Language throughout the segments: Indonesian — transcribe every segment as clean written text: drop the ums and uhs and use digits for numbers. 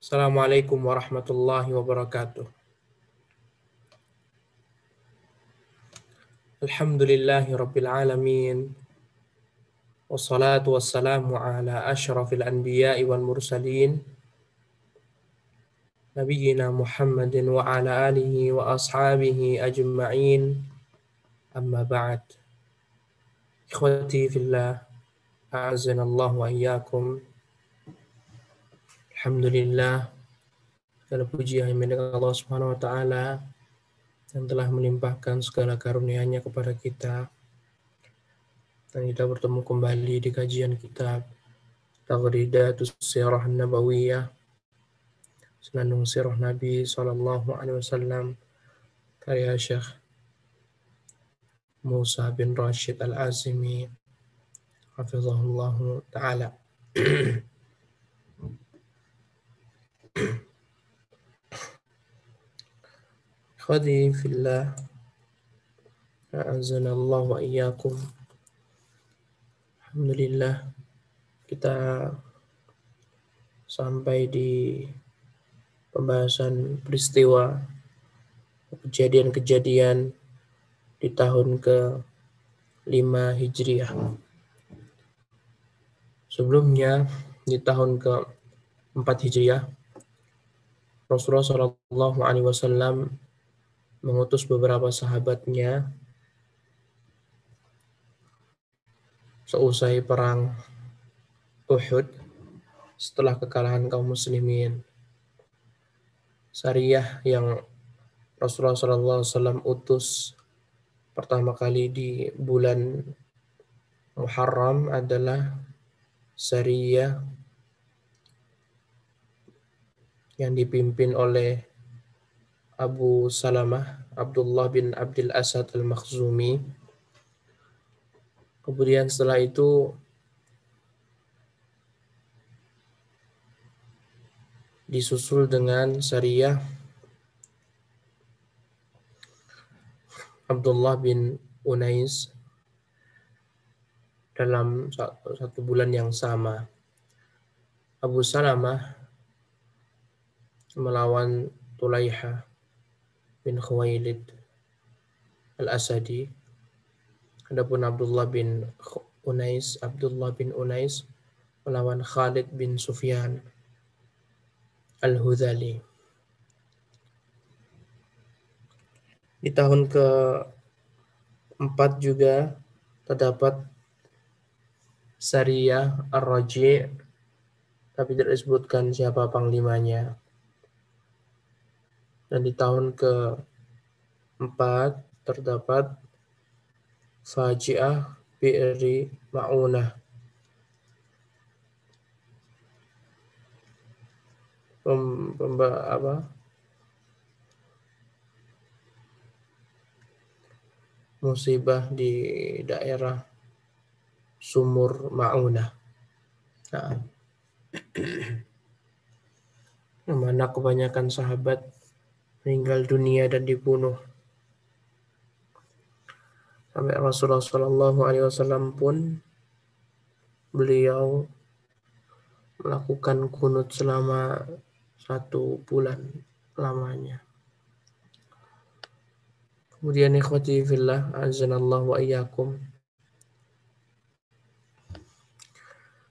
Assalamualaikum warahmatullahi wabarakatuh. Alhamdulillahi rabbil alamin. Wassalatu wassalamu ala ashrafil anbiya'i wal mursalin. Nabiyyina Muhammadin wa ala alihi wa ashabihi ajma'in. Amma ba'd. Ikhwati fillah, a'azanallahu wa iyyakum. Alhamdulillah, segala puji hanya milik Allah Subhanahu wa taala yang telah melimpahkan segala karunia-Nya kepada kita. Dan kita bertemu kembali di kajian kitab Taghridatus Sirah Nabawiyah, Senandung Sirah Nabi Sallallahu Alaihi Wasallam, karya Syekh Musa bin Rashid Al-Azimi, hafizahullah ta'ala. Khadi fillah, a'azanallahu wa iyyakum. Alhamdulillah, kita sampai di pembahasan peristiwa kejadian-kejadian di tahun ke-5 Hijriah. Sebelumnya, di tahun ke-4 Hijriah, Rasulullah Shallallahu Alaihi Wasallam mengutus beberapa sahabatnya seusai perang Uhud setelah kekalahan kaum muslimin. Sariyah yang Rasulullah SAW utus pertama kali di bulan Muharram adalah Sariyah yang dipimpin oleh Abu Salamah Abdullah bin Abdul Asad Al-Makhzumi. Kemudian setelah itu disusul dengan Sariyah Abdullah bin Unais dalam satu bulan yang sama. Abu Salamah melawan Tulaiha bin Khuwailid Al-Asadi. Adapun Abdullah bin Unais melawan Khalid bin Sufyan Al-Hudhali. Di tahun ke-4 juga terdapat Sariyah Ar-Raji', tapi tidak disebutkan siapa panglimanya. Dan di tahun ke-4 terdapat Faji'ah Bi'ri Ma'unah, musibah di daerah Sumur Ma'unah. Nah, yang mana kebanyakan sahabat meninggal dunia dan dibunuh. Sampai Rasulullah SAW pun beliau melakukan kunut selama 1 bulan lamanya. Kemudian ikhwati fillah, azanallahu wa iyyakum.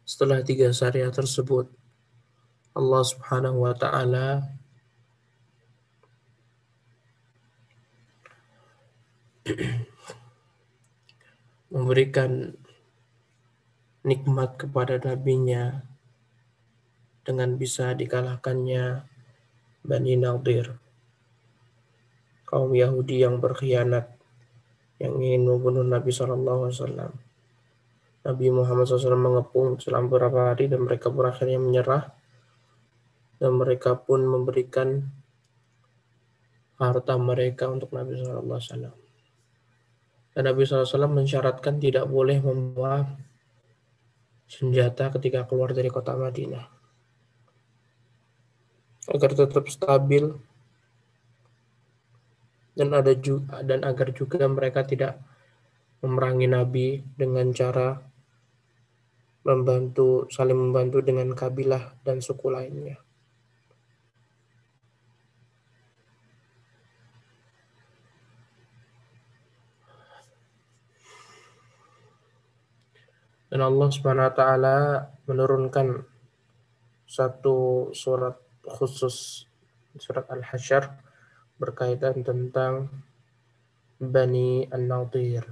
Setelah 3 syariah tersebut, Allah Subhanahu wa taala memberikan nikmat kepada nabinya dengan bisa dikalahkannya Bani Nadir, kaum Yahudi yang berkhianat, yang ingin membunuh Nabi SAW. Nabi Muhammad SAW mengepung selama beberapa hari dan mereka pun akhirnya menyerah, dan mereka pun memberikan harta mereka untuk Nabi SAW. Dan Nabi SAW mensyaratkan tidak boleh membawa senjata ketika keluar dari kota Madinah, agar tetap stabil dan agar juga mereka tidak memerangi Nabi dengan cara saling membantu dengan kabilah dan suku lainnya. Dan Allah Subhanahu wa taala menurunkan satu surat khusus, surat Al-Hasyr, berkaitan tentang Bani An-Nadir.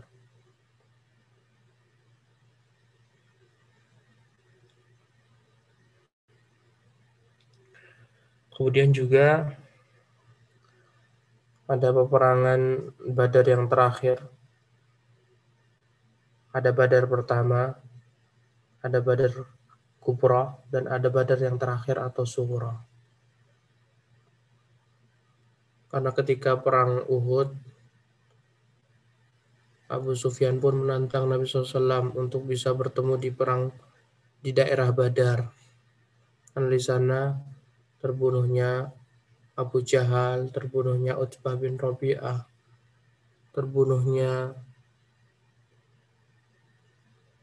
Kemudian juga ada peperangan Badar yang terakhir. Ada Badar pertama, ada Badar Kubra, dan ada Badar yang terakhir atau Sughra. Karena ketika perang Uhud, Abu Sufyan pun menantang Nabi SAW untuk bisa bertemu di perang di daerah Badar. Dan di sana terbunuhnya Abu Jahal, terbunuhnya Utbah bin Rabi'ah, terbunuhnya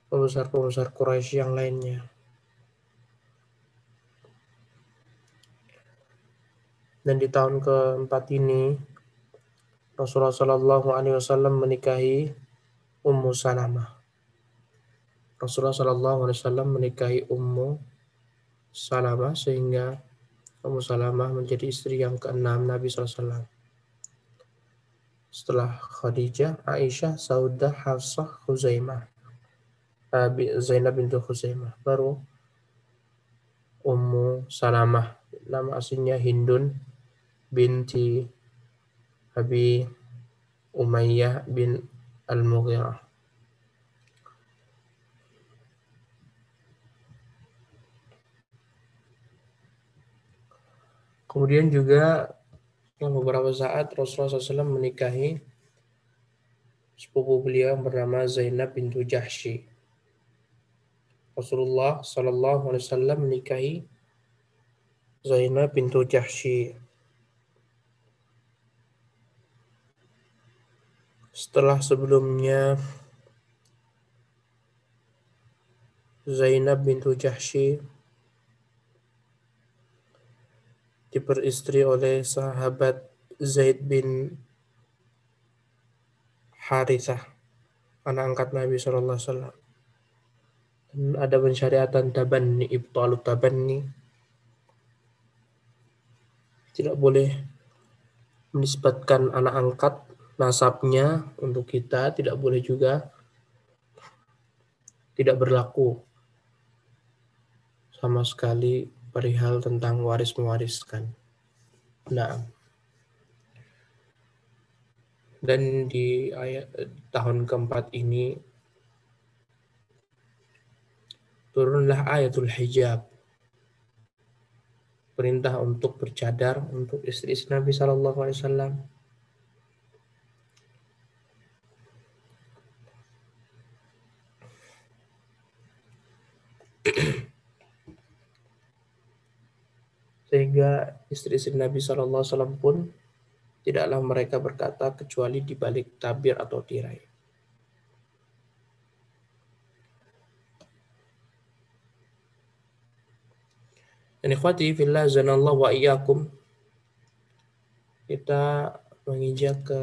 pembesar-pembesar Quraisy yang lainnya. Dan di tahun keempat ini Rasulullah SAW menikahi Ummu Salamah. Rasulullah SAW menikahi Ummu Salamah sehingga Ummu Salamah menjadi istri yang keenam Nabi SAW. Setelah Khadijah, Aisyah, Saudah, Hafsah, Khuzaimah, Zainab bintu Khuzaimah, baru Ummu Salamah. Nama aslinya Hindun binti Abi Umayyah bin Al-Mughirah. Kemudian juga setelah beberapa saat Rasulullah SAW menikahi sepupu beliau yang bernama Zainab bintu Jahsy. Rasulullah SAW menikahi Zainab bintu Jahsy. Setelah sebelumnya Zainab bintu Jahsy diperistri oleh sahabat Zaid bin Harithah, anak angkat Nabi SAW. Dan ada pensyariatan tabanni, ibtalut tabanni. Tidak boleh menisbatkan anak angkat nasabnya untuk kita, tidak boleh juga tidak berlaku sama sekali perihal tentang waris mewariskan. Nah, dan di tahun keempat ini turunlah ayatul hijab, perintah untuk bercadar untuk istri-istri Nabi Shallallahu Alaihi Wasallam. Sehingga istri-istri Nabi Shallallahu Alaihi Wasallam pun tidaklah mereka berkata kecuali di balik tabir atau tirai. Dan ikhwati fillah zanallahu wa iyyakum, kita menginjak ke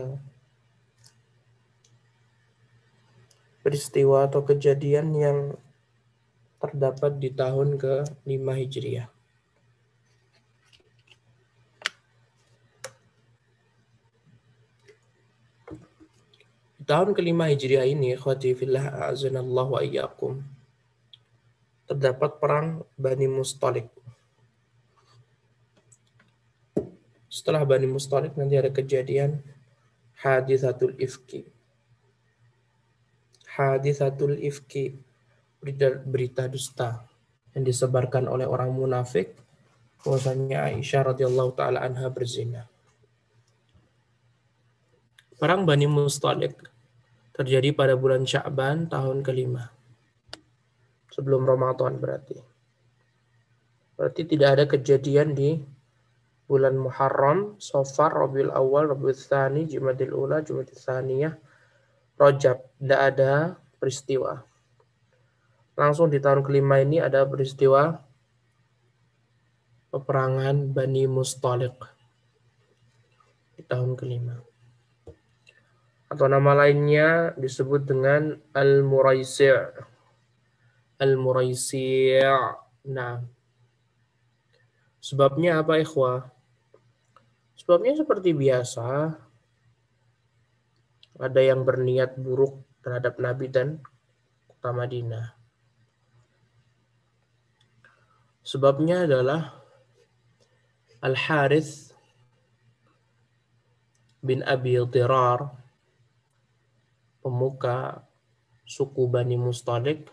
peristiwa atau kejadian yang terdapat di tahun ke-5 Hijriah. Di tahun ke-5 Hijriah ini, ikhwati fillah a'azanallahu wa iyyakum, terdapat perang Bani Mustalik. Setelah Bani Mustalik nanti ada kejadian Hadithatul Ifki. Hadithatul Ifki, berita dusta yang disebarkan oleh orang munafik bahwasanya Aisyah radhiyallahu taala anha berzina. Perang Bani Mustalik terjadi pada bulan Sya'ban tahun ke-5. Sebelum Ramadan berarti. Berarti tidak ada kejadian di bulan Muharram, Safar, Rabiul Awal, Rabiul Tsani, Jumadil Ula, Jumadil Tsaniyah, Rajab. Tidak ada peristiwa. Langsung di tahun ke-5 ini ada peristiwa peperangan Bani Mustalik di tahun ke-5. Atau nama lainnya disebut dengan Al-Muraisi'. Al-Muraisi'. Nah, sebabnya apa ikhwah? Sebabnya seperti biasa, ada yang berniat buruk terhadap Nabi dan kota Madinah. Sebabnya adalah Al-Harith bin Abi Dhirar, pemuka suku Bani Mustalik,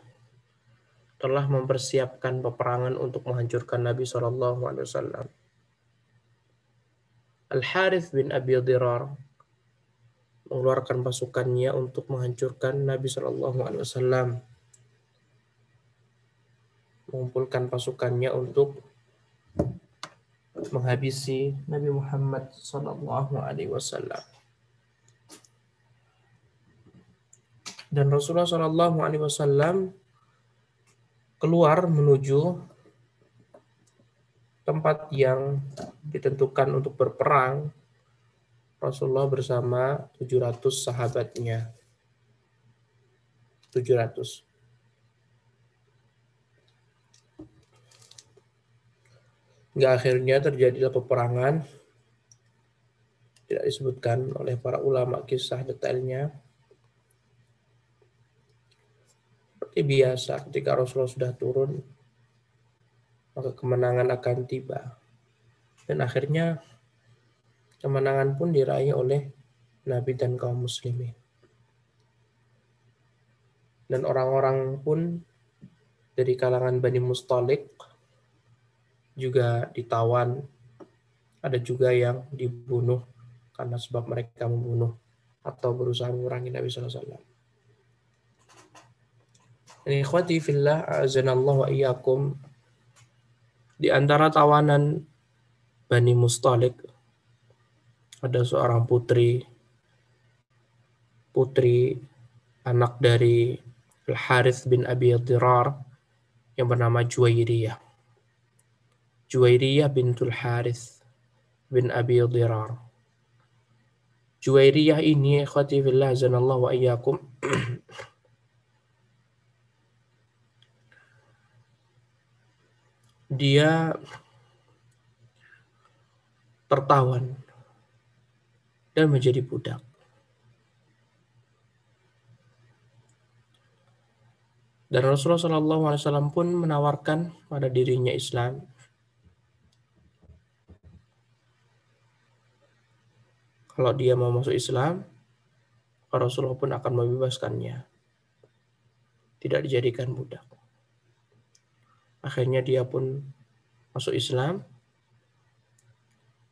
telah mempersiapkan peperangan untuk menghancurkan Nabi SAW. Al-Harith bin Abi Dhirar mengeluarkan pasukannya untuk menghancurkan Nabi SAW, mengumpulkan pasukannya untuk menghabisi Nabi Muhammad SAW. Dan Rasulullah SAW keluar menuju tempat yang ditentukan untuk berperang. Rasulullah bersama 700 sahabatnya. 700. Hingga akhirnya terjadilah peperangan. Tidak disebutkan oleh para ulama kisah detailnya. Seperti biasa, ketika Rasulullah sudah turun, maka kemenangan akan tiba. Dan akhirnya kemenangan pun diraih oleh Nabi dan kaum muslimin. Dan orang-orang pun dari kalangan Bani Mustalik juga ditawan. Ada juga yang dibunuh karena sebab mereka membunuh atau berusaha memerangi Nabi SAW. Ini ikhwati fillah, a'azanallahu wa iyyakum, di antara tawanan Bani Mustalik ada seorang putri anak dari Al-Harith bin Abi Dhirar yang bernama Juwairiyah. Juwairiyah bintul Harith bin Abi Dhirar. Juwairiyah ini ikhwati fillah azanallahu wa iyyakum dia tertawan dan menjadi budak. Dan Rasulullah SAW pun menawarkan pada dirinya Islam. Kalau dia mau masuk Islam, Rasulullah pun akan membebaskannya. Tidak dijadikan budak. Akhirnya dia pun masuk Islam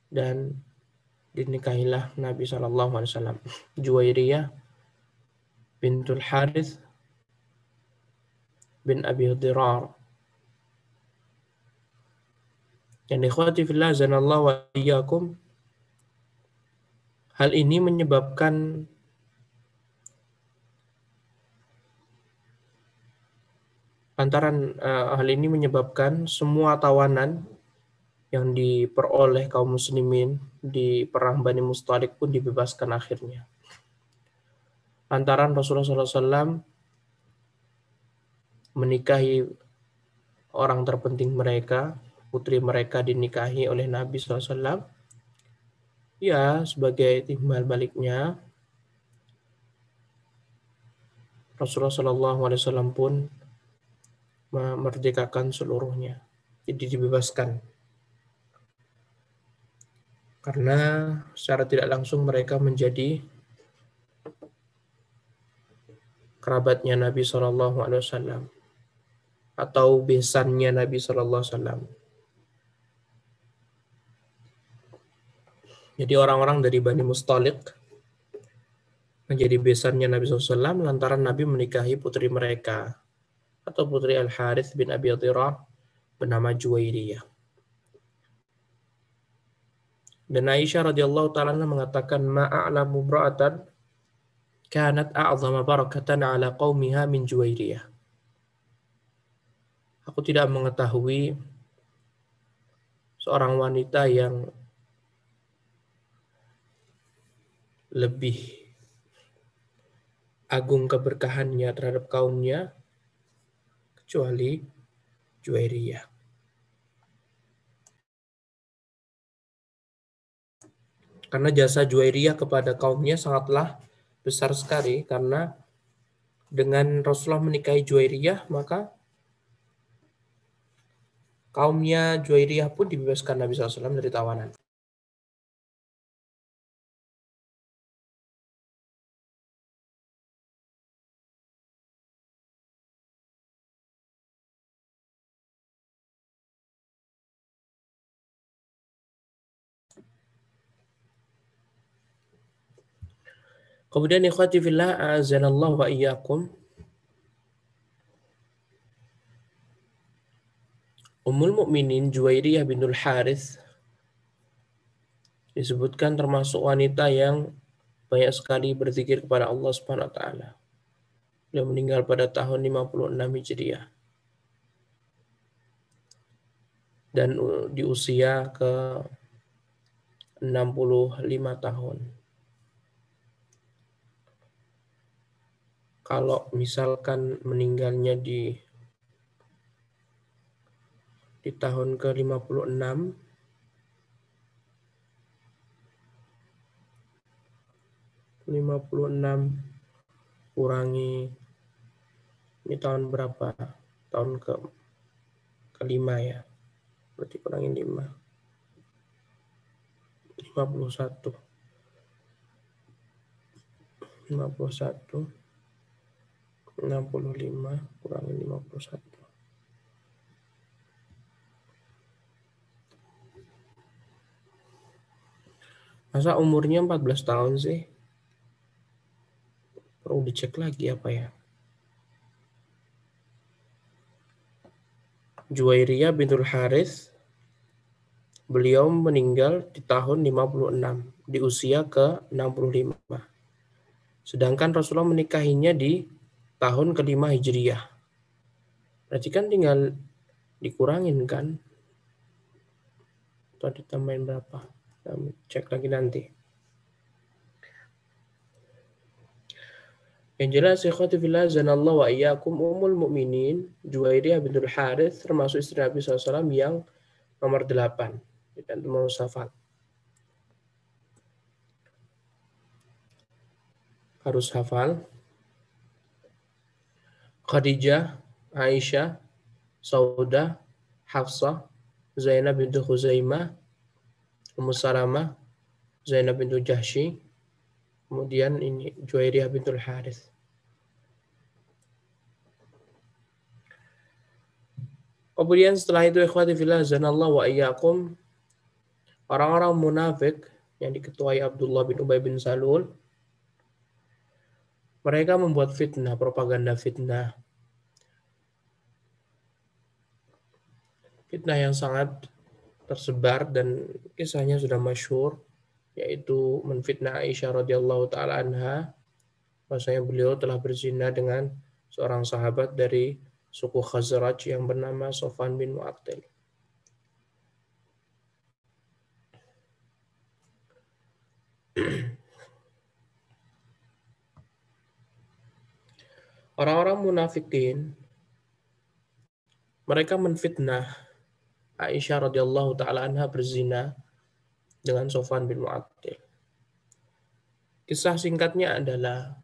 dan dinikahilah Nabi SAW. Juwairiyah bintul Harith bin Abi Dhirar. Dan ikhwati fillah zanallahu wa iyyakum, hal ini menyebabkan semua tawanan yang diperoleh kaum muslimin di perang Bani Mustalik pun dibebaskan akhirnya. Lantaran Rasulullah SAW menikahi orang terpenting mereka, putri mereka dinikahi oleh Nabi SAW. Ya, sebagai timbal baliknya, Rasulullah SAW pun memerdekakan seluruhnya. Jadi dibebaskan. Karena secara tidak langsung mereka menjadi kerabatnya Nabi SAW atau besannya Nabi SAW. Jadi orang-orang dari Bani Mustalik menjadi besannya Nabi SAW lantaran Nabi menikahi putri mereka atau putri Al-Harith bin Abi Dhirar bernama Juwairiyah. Dan Aisyah radhiyallahu ta'ala mengatakan, ma'a'lamu bra'atan kanat a'zama barakatan ala qaumiha min Juwairiyah. Aku tidak mengetahui seorang wanita yang lebih agung keberkahannya terhadap kaumnya kecuali Juwairiyah. Karena jasa Juwairiyah kepada kaumnya sangatlah besar sekali, karena dengan Rasulullah menikahi Juwairiyah, maka kaumnya Juwairiyah pun dibebaskan Nabi SAW dari tawanan. Kemudian ikhwati fillah, a'azanallahu wa iyyakum, Ummul Mukminin Juwairiyah bintul Harits disebutkan termasuk wanita yang banyak sekali berzikir kepada Allah Subhanahu wa taala. Beliau meninggal pada tahun 56 Hijriah dan di usia ke 65 tahun. Kalau misalkan meninggalnya di tahun ke-56, kurangi, ini tahun berapa? Tahun kelima ya. Berarti kurangin 5. 51. 65 kurangin 51. Masa umurnya 14 tahun sih? Perlu dicek lagi apa ya? Juwairiyah bintul Harits, beliau meninggal di tahun 56, di usia ke-65. Sedangkan Rasulullah menikahinya di tahun kelima Hijriyah. Berarti kan tinggal dikurangin kan? Atau ditambahin berapa? Cek lagi nanti. Yang jelas, ikhwati fillah, zanallahu wa iyyakum, Ummul Mukminin Juwairiyah bintul Harits termasuk istri Nabi SAW yang nomor 8. Dan mau hafal. Harus hafal. Khadijah, Aisyah, Saudah, Hafsah, Zainab bintu Khuzaimah, Ummu Salamah, Zainab bintu Jahsy, kemudian ini Juwairiyah bintul Harits. Kemudian setelah itu, ikhwati fillah zanallahu wa iyyakum, orang-orang munafik yang diketuai Abdullah bin Ubay bin Salul, mereka membuat fitnah, propaganda fitnah. Fitnah yang sangat tersebar dan kisahnya sudah masyhur, yaitu menfitnah Aisyah radhiyallahu taala anha, bahwasanya beliau telah berzina dengan seorang sahabat dari suku Khazraj yang bernama Sofwan bin Mu'attil. Orang-orang munafikin, mereka menfitnah Aisyah radhiyallahu taala anha berzina dengan Sofwan bin Mu'attil. Kisah singkatnya adalah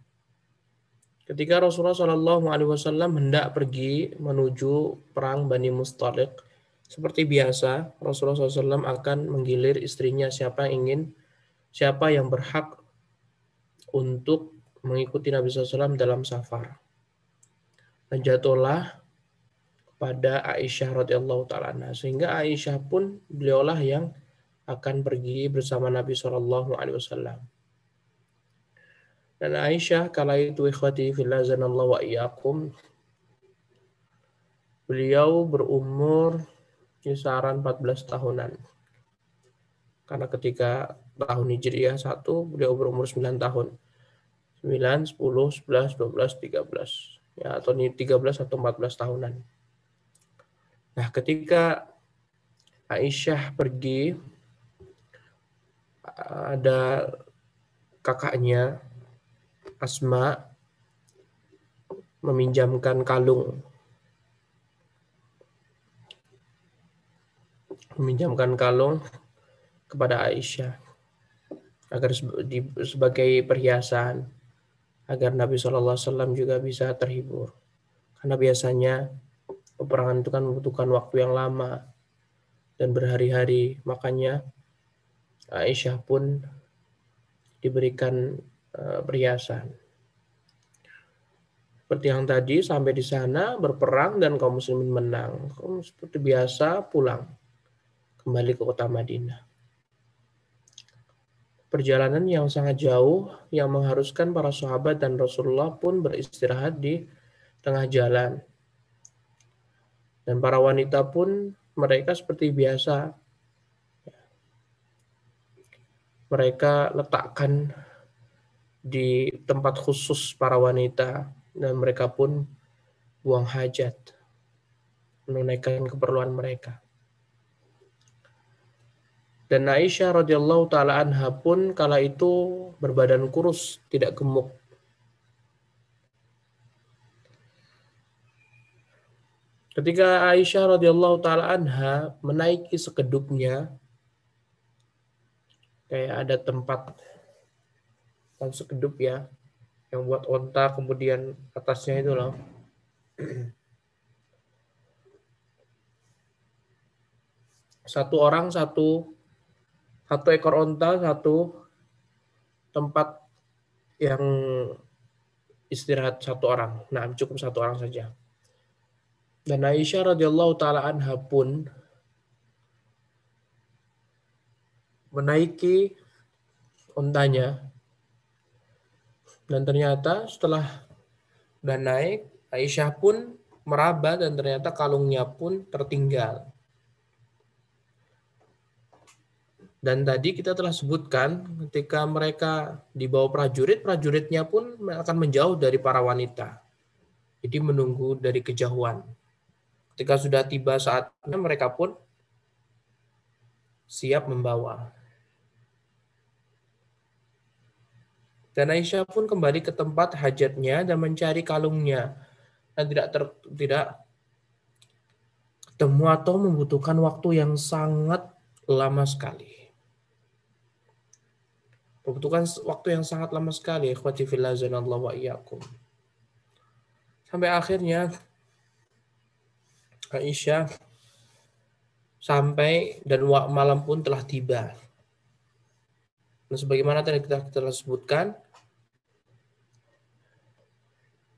ketika Rasulullah SAW hendak pergi menuju perang Bani Mustaliq, seperti biasa Rasulullah SAW akan menggilir istrinya siapa yang berhak untuk mengikuti Nabi SAW dalam safar. Dan jatuhlah pada Aisyah radhiyallahu taala anha, sehingga Aisyah pun beliaulah yang akan pergi bersama Nabi SAW. Dan Aisyah kala itu, ikhwati fillah zanallahu wa iyyakum, beliau berumur kisaran 14 tahunan. Karena ketika tahun Hijriah 1, beliau berumur 9 tahun. 9, 10, 11, 12, 13. Ya, atau 13 atau 14 tahunan. Nah, ketika Aisyah pergi, ada kakaknya Asma meminjamkan kalung meminjamkan kalung kepada Aisyah agar sebagai perhiasan, agar Nabi SAW juga bisa terhibur. Karena biasanya peperangan itu kan membutuhkan waktu yang lama dan berhari-hari, makanya Aisyah pun diberikan perhiasan. Seperti yang tadi, sampai di sana berperang dan kaum muslimin menang. Seperti biasa pulang kembali ke kota Madinah. Perjalanan yang sangat jauh yang mengharuskan para sahabat dan Rasulullah pun beristirahat di tengah jalan. Dan para wanita pun mereka seperti biasa. Mereka letakkan di tempat khusus para wanita dan mereka pun buang hajat, menunaikan keperluan mereka. Dan Aisyah radhiyallahu taala anha pun kala itu berbadan kurus, tidak gemuk. Ketika Aisyah radhiyallahu taala anha menaiki sekedupnya, kayak ada tempat sekedup ya, yang buat onta, kemudian atasnya itu loh. Satu orang satu ekor onta, satu tempat yang istirahat satu orang. Nah, cukup satu orang saja. Dan Aisyah radhiyallahu taala anha pun menaiki ontanya, dan ternyata setelah udah naik, Aisyah pun meraba dan ternyata kalungnya pun tertinggal. Dan tadi kita telah sebutkan ketika mereka dibawa prajurit, prajuritnya pun akan menjauh dari para wanita. Jadi menunggu dari kejauhan. Ketika sudah tiba saatnya, mereka pun siap membawa. Dan Aisyah pun kembali ke tempat hajatnya dan mencari kalungnya. Dan tidak ketemu atau membutuhkan waktu yang sangat lama sekali. Membutuhkan waktu yang sangat lama sekali. Ikhwati fillah zanallahu wa iyyakum. Sampai akhirnya Aisyah sampai dan malam pun telah tiba. Dan sebagaimana tadi kita telah sebutkan,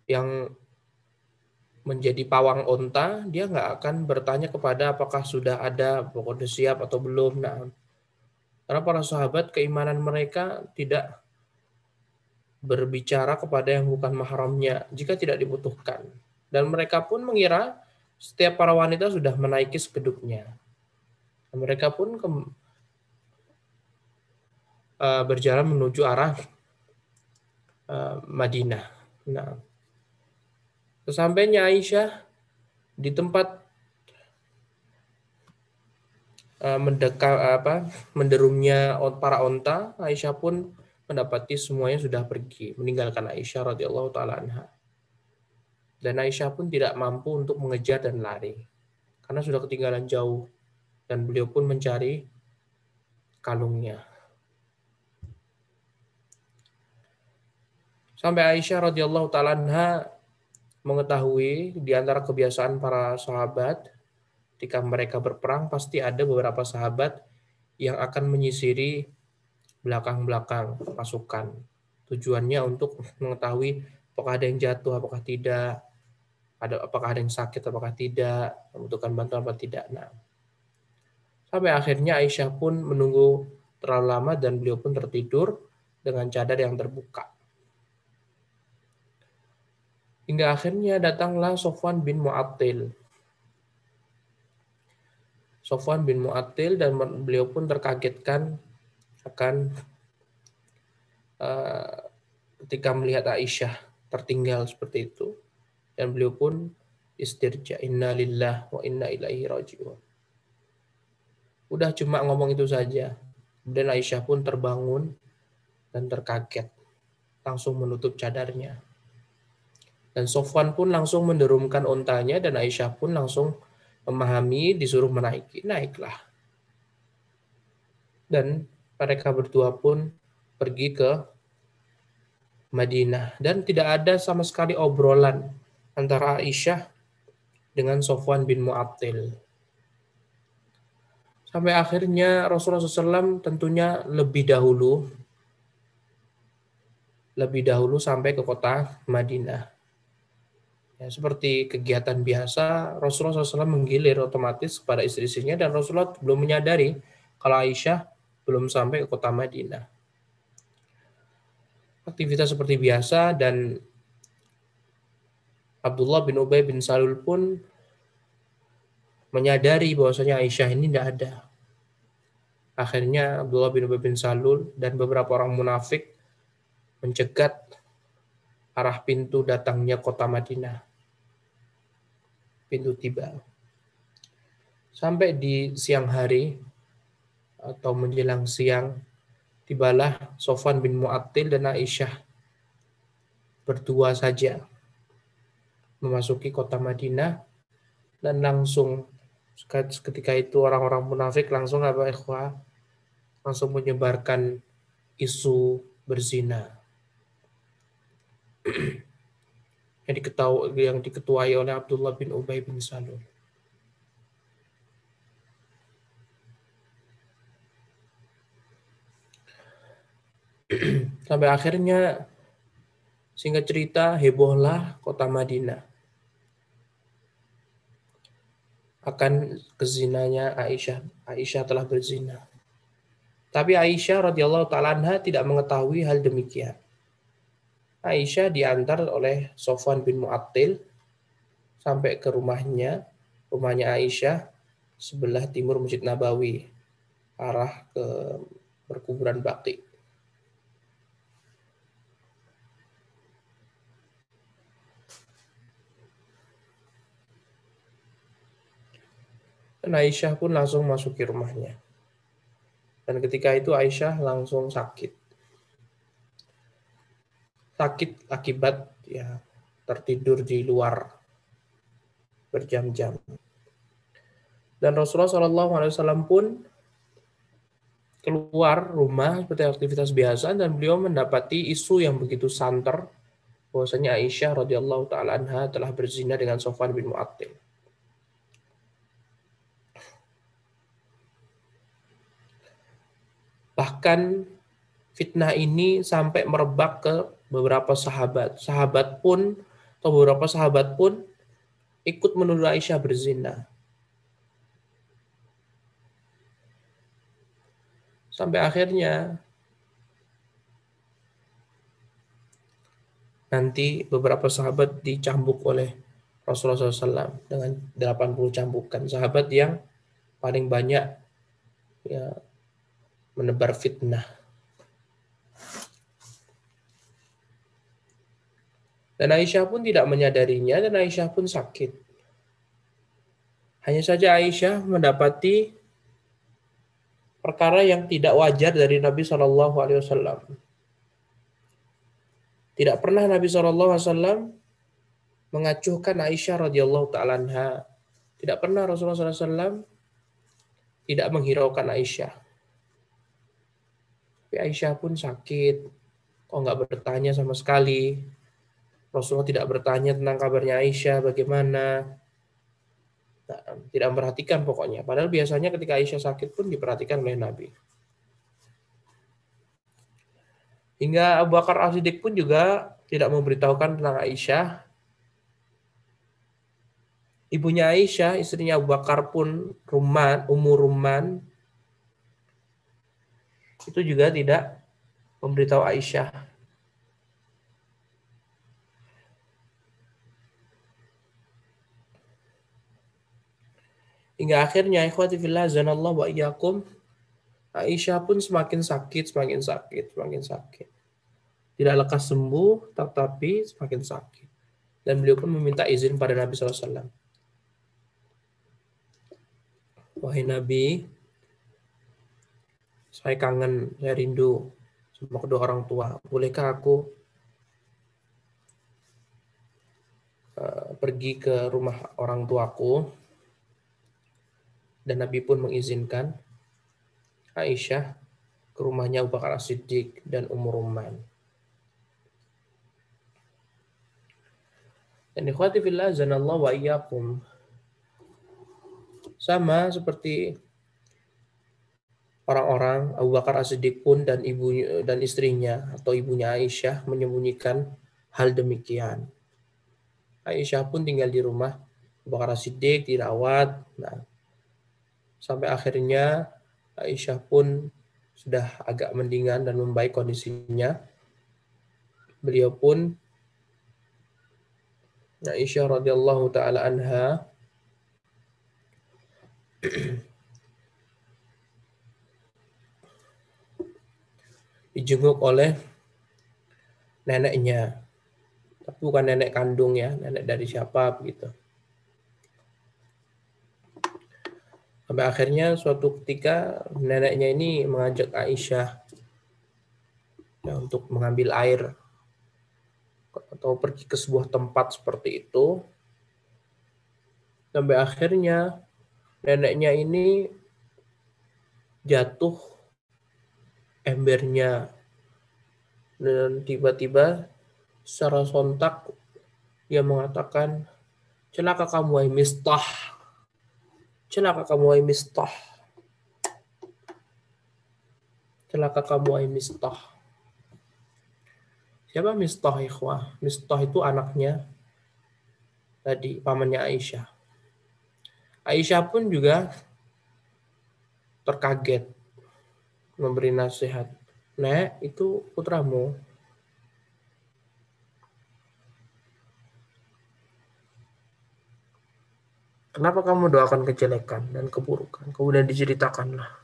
yang menjadi pawang onta, dia nggak akan bertanya kepada apakah sudah ada, pokoknya siap atau belum. Nah, karena para sahabat keimanan mereka tidak berbicara kepada yang bukan mahramnya jika tidak dibutuhkan. Dan mereka pun mengira setiap para wanita sudah menaiki sekedupnya. Mereka pun berjalan menuju arah Madinah. Nah, sesampainya Aisyah di tempat menderumnya para onta, Aisyah pun mendapati semuanya sudah pergi, meninggalkan Aisyah radhiyallahu taala anha. Dan Aisyah pun tidak mampu untuk mengejar dan lari karena sudah ketinggalan jauh, dan beliau pun mencari kalungnya. Sampai Aisyah radhiyallahu taala anha mengetahui di antara kebiasaan para sahabat ketika mereka berperang pasti ada beberapa sahabat yang akan menyisiri belakang-belakang pasukan. Tujuannya untuk mengetahui apakah ada yang jatuh, apakah tidak, apakah ada yang sakit, apakah tidak, membutuhkan bantuan apa tidak. Nah, sampai akhirnya Aisyah pun menunggu terlalu lama dan beliau pun tertidur dengan cadar yang terbuka. Hingga akhirnya datanglah Sofwan bin Mu'attil. Sofwan bin Mu'attil dan beliau pun terkagetkan akan ketika melihat Aisyah tertinggal seperti itu. Dan beliau pun istirja, inna lillah wa inna ilaihi raji'un. Udah cuma ngomong itu saja. Kemudian Aisyah pun terbangun dan terkaget. Langsung menutup cadarnya. Dan Sofwan pun langsung menderumkan ontanya dan Aisyah pun langsung memahami disuruh menaiki. Naiklah. Dan mereka berdua pun pergi ke Madinah. Dan tidak ada sama sekali obrolan antara Aisyah dengan Sofwan bin Mu'attil. Sampai akhirnya Rasulullah SAW tentunya lebih dahulu sampai ke kota Madinah. Ya, seperti kegiatan biasa, Rasulullah SAW menggilir otomatis kepada istri-istrinya dan Rasulullah belum menyadari kalau Aisyah belum sampai ke kota Madinah. Aktivitas seperti biasa dan Abdullah bin Ubay bin Salul pun menyadari bahwasanya Aisyah ini tidak ada. Akhirnya Abdullah bin Ubay bin Salul dan beberapa orang munafik mencegat arah pintu datangnya kota Madinah, pintu tiba. Sampai di siang hari atau menjelang siang, tibalah Sofwan bin Mu'attil dan Aisyah berdua saja memasuki kota Madinah dan langsung ketika itu orang-orang munafik langsung langsung menyebarkan isu berzina yang diketuai oleh Abdullah bin Ubay bin Salul. Sampai akhirnya singkat cerita hebohlah kota Madinah akan kezinanya Aisyah. Aisyah telah berzina. Tapi Aisyah radhiyallahu taala anha tidak mengetahui hal demikian. Aisyah diantar oleh Sofwan bin Mu'attil sampai ke rumahnya Aisyah sebelah timur Masjid Nabawi, arah ke perkuburan Baqi. Dan Aisyah pun langsung masuki rumahnya. Dan ketika itu Aisyah langsung sakit. Sakit akibat tertidur di luar berjam-jam. Dan Rasulullah SAW pun keluar rumah seperti aktivitas biasa dan beliau mendapati isu yang begitu santer bahwasanya Aisyah radhiyallahu taala anha telah berzina dengan Sofwan bin Mu'attil. Bahkan fitnah ini sampai merebak ke beberapa sahabat. Beberapa sahabat pun ikut menuduh Aisyah berzina. Sampai akhirnya nanti beberapa sahabat dicambuk oleh Rasulullah SAW dengan 80 cambukan. Sahabat yang paling banyak menebar fitnah. Dan Aisyah pun tidak menyadarinya dan Aisyah pun sakit. Hanya saja Aisyah mendapati perkara yang tidak wajar dari Nabi SAW. Tidak pernah Nabi SAW mengacuhkan Aisyah radhiyallahu taala anha. Tidak pernah Rasulullah SAW tidak menghiraukan Aisyah. Tapi Aisyah pun sakit. Kok nggak bertanya sama sekali. Rasulullah tidak bertanya tentang kabarnya Aisyah bagaimana. Nah, tidak memperhatikan pokoknya. Padahal biasanya ketika Aisyah sakit pun diperhatikan oleh Nabi. Hingga Abu Bakar As-Siddiq pun juga tidak memberitahukan tentang Aisyah. Ibunya Aisyah, istrinya Abu Bakar pun Ummu Rumman, itu juga tidak memberitahu Aisyah. Hingga akhirnya ikhwati fillah zanallahu wa iyyakum, Aisyah pun semakin sakit. Tidak lekas sembuh, tetapi semakin sakit. Dan beliau pun meminta izin pada Nabi SAW. Wahai Nabi, saya kangen, saya rindu sama kedua orang tua. Bolehkah aku pergi ke rumah orang tuaku? Dan Nabi pun mengizinkan. Aisyah ke rumahnya Abu Bakar As-Siddiq dan Ummu Rumman. Dan ikhwati fillah zanallahu wa iyyakum, sama seperti orang-orang, Abu Bakar As-Siddiq pun dan ibunya dan istrinya atau ibunya Aisyah menyembunyikan hal demikian. Aisyah pun tinggal di rumah Abu Bakar As-Siddiq, dirawat. Nah, sampai akhirnya Aisyah pun sudah agak mendingan dan membaik kondisinya. Beliau pun, Aisyah radhiyallahu taala anha, dijenguk oleh neneknya. Tapi bukan nenek kandung ya, nenek dari siapa begitu. Sampai akhirnya suatu ketika neneknya ini mengajak Aisyah ya, untuk mengambil air atau pergi ke sebuah tempat seperti itu. Sampai akhirnya neneknya ini jatuh embernya dan tiba-tiba secara sontak dia mengatakan, celaka kamu wahai Mistah, celaka kamu wahai Mistah, celaka kamu wahai Mistah. Siapa Mistah, ikhwah? Mistah itu anaknya tadi, pamannya Aisyah. Aisyah pun juga terkaget, memberi nasihat. Nek, itu putramu. Kenapa kamu doakan kejelekan dan keburukan? Kemudian diceritakanlah.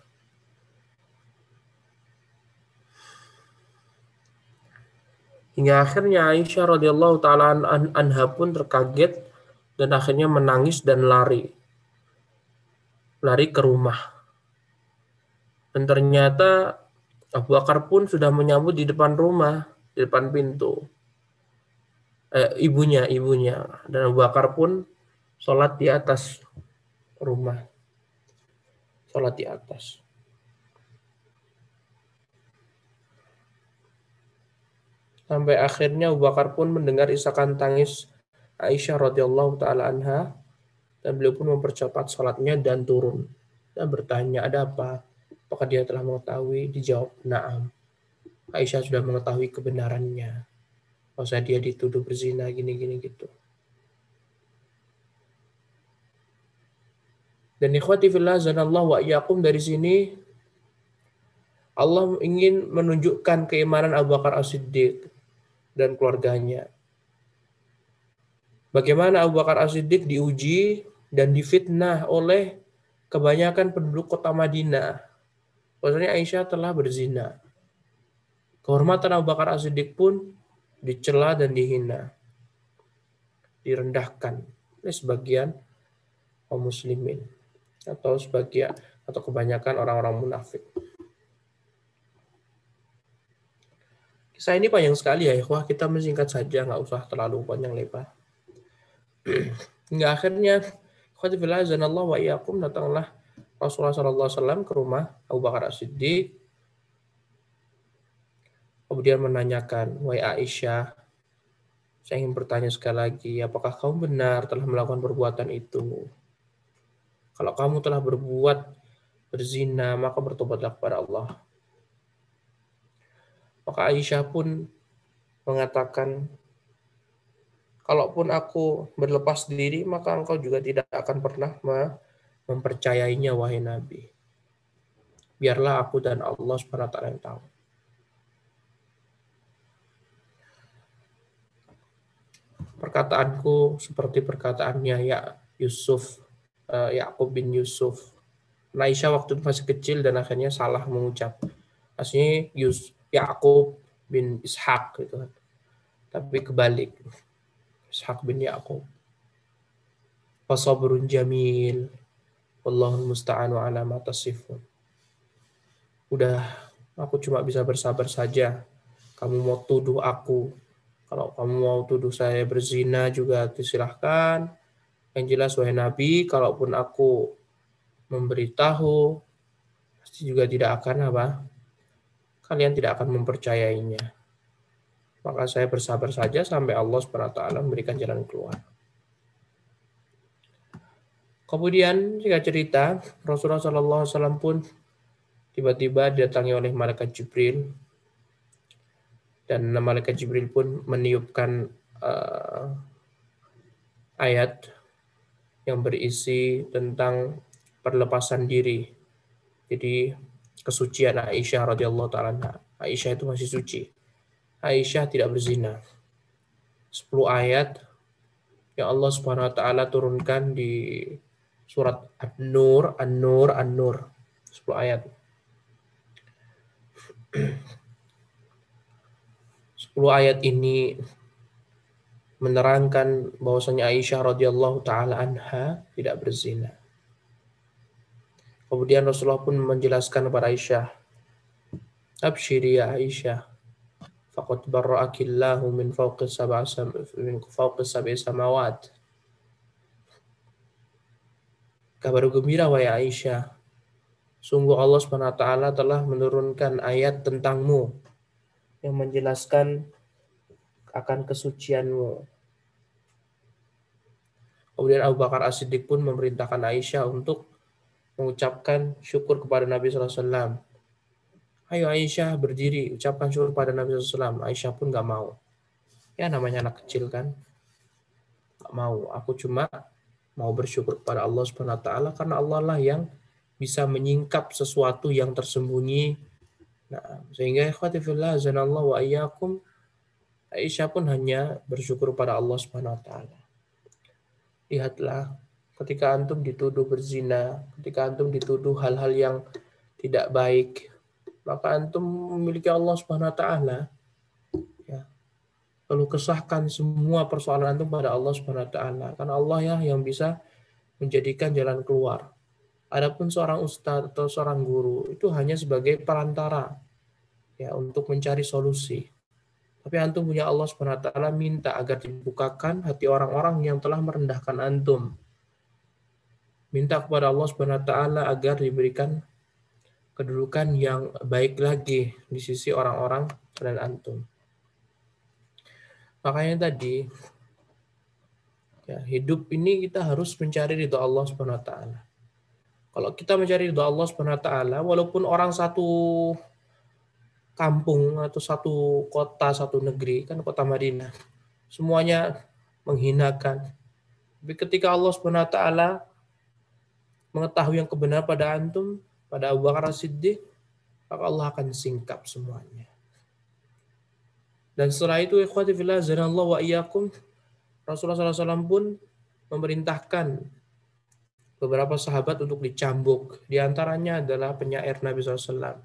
Hingga akhirnya Aisyah radhiyallahu taala anha pun terkaget dan akhirnya menangis dan lari ke rumah. Dan ternyata Abu Bakar pun sudah menyambut di depan rumah, di depan pintu. Ibunya. Dan Abu Bakar pun sholat di atas rumah. Sholat di atas. Sampai akhirnya Abu Bakar pun mendengar isakan tangis Aisyah radhiyallahu taala anha, dan beliau pun mempercepat sholatnya dan turun dan bertanya, ada apa? Apakah dia telah mengetahui? Dijawab, na'am. Aisyah sudah mengetahui kebenarannya. Masa dia dituduh berzina gini-gini gitu. Dan ikhwati fillah zanallahu wa iyyakum, dari sini Allah ingin menunjukkan keimanan Abu Bakar As-Siddiq dan keluarganya. Bagaimana Abu Bakar As-Siddiq diuji dan difitnah oleh kebanyakan penduduk kota Madinah. Bahwasanya Aisyah telah berzina. Kehormatan Abu Bakar As-Siddiq pun dicela dan dihina, direndahkan oleh sebagian kaum muslimin atau kebanyakan orang-orang munafik. Kisah ini panjang sekali ya ikhwah, kita mensingkat saja, nggak usah terlalu panjang lebar. Hingga akhirnya khatibillah zanallahu wa iyyakum, datanglah Rasulullah SAW ke rumah Abu Bakar As-Siddiq, kemudian menanyakan, wahai Aisyah, saya ingin bertanya sekali lagi, apakah kamu benar telah melakukan perbuatan itu? Kalau kamu telah berbuat berzina, maka bertobatlah kepada Allah. Maka Aisyah pun mengatakan, kalaupun aku berlepas diri, maka engkau juga tidak akan pernah mempercayainya, wahai Nabi. Biarlah aku dan Allah SWT yang tahu. Perkataanku seperti perkataannya Yakub bin Yusuf. Aisyah waktu itu masih kecil dan akhirnya salah mengucap. Aslinya Yakub bin Ishak gitu kan. Tapi kebalik. Ishak bin Yakub. Fasabrun jamil. Wallahul musta'anu ala ma tasifun. Udah, aku cuma bisa bersabar saja. Kamu mau tuduh aku, kalau kamu mau tuduh saya berzina juga disilahkan. Yang jelas wahai Nabi, kalaupun aku memberitahu, juga tidak akan kalian tidak akan mempercayainya. Maka saya bersabar saja sampai Allah SWT memberikan jalan keluar. Kemudian jika cerita, Rasulullah SAW pun tiba-tiba didatangi oleh malaikat Jibril, dan malaikat Jibril pun meniupkan ayat yang berisi tentang perlepasan diri. Jadi kesucian Aisyah radhiyallahu taala. Aisyah itu masih suci. Aisyah tidak berzina. 10 ayat yang Allah Subhanahu wa taala turunkan di surat An-Nur, An-Nur, An-Nur. 10 ayat. 10 ayat ini menerangkan bahwasanya Aisyah radhiyallahu taala anha tidak berzina. Kemudian Rasulullah pun menjelaskan kepada Aisyah, "Absyiri ya Aisyah, faqad barra'akillahu min fawqi sab'i samawat." Kabar gembira wahai Aisyah, sungguh Allah Subhanahu wa taala telah menurunkan ayat tentangmu yang menjelaskan akan kesucianmu. Kemudian Abu Bakar As-Siddiq pun memerintahkan Aisyah untuk mengucapkan syukur kepada Nabi SAW. Ayo Aisyah berdiri, ucapkan syukur kepada Nabi SAW. Aisyah pun gak mau. Ya namanya anak kecil kan. Gak mau. Aku cuma mau bersyukur kepada Allah Subhanahu wa taala karena Allah lah yang bisa menyingkap sesuatu yang tersembunyi. Nah, sehingga ikhwati fillah azanallahu wa iyyakum, Aisyah pun hanya bersyukur pada Allah Subhanahu wa taala. Lihatlah, ketika antum dituduh berzina, ketika antum dituduh hal-hal yang tidak baik, maka antum memiliki Allah Subhanahu wa taala. Ya. Lalu kesahkan semua persoalan antum pada Allah Subhanahu wa taala, karena Allah ya yang bisa menjadikan jalan keluar. Adapun seorang ustadz atau seorang guru itu hanya sebagai perantara ya untuk mencari solusi. Tapi antum punya Allah Subhanahu wa taala, minta agar dibukakan hati orang-orang yang telah merendahkan antum. Minta kepada Allah Subhanahu wa taala agar diberikan kedudukan yang baik lagi di sisi orang-orang dan antum. Makanya tadi ya, hidup ini kita harus mencari ridha Allah Subhanahu wa taala. Kalau kita mencari ridha Allah Subhanahu wa taala, walaupun orang satu kampung atau satu kota, satu negeri, kan kota Madinah, semuanya menghinakan. Tapi ketika Allah Subhanahu wa taala mengetahui yang kebenaran pada antum, pada Abu Bakar As-Siddiq, maka Allah akan singkap semuanya. Dan setelah itu ikhwati fillah azanallahu wa iyyakum, Rasulullah SAW pun memerintahkan beberapa sahabat untuk dicambuk. Di antaranya adalah penyair Nabi SAW,